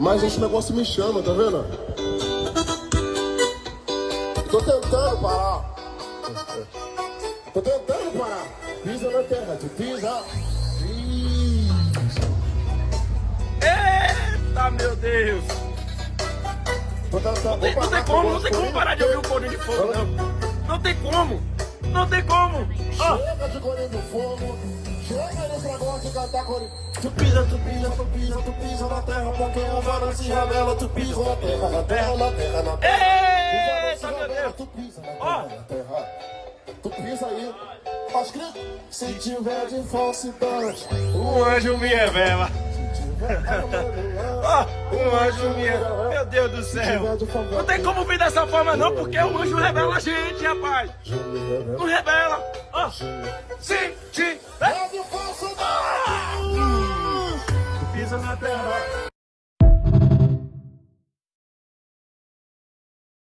Mas esse negócio me chama, tá vendo? Tô tentando parar. Tô tentando parar. Pisa na terra, tu pisa. Eita, meu Deus! Tô tentando. Não tem como parar de ouvir o Corinho de Fogo, não. Não tem como! Não tem como! Ó, Chega de Corinho de Fogo. Chega desse negócio de cantar Corinho. Tu pisa, tu pisa, tu pisa, tu pisa na terra, porque o varão se revela. Tu pisa na terra, na terra, na terra, na terra. eita, meu Deus! Tu pisa na Ó. terra, na terra. Tu pisa aí. Tá escrito? Se tiver de falsidade, O anjo me revela! Ó, o anjo me revela! Meu Deus do céu! Não tem como vir dessa forma, não, porque o anjo revela a gente, rapaz! Não revela! Ó, sim, sim! é de falsidade. Pisa na terra!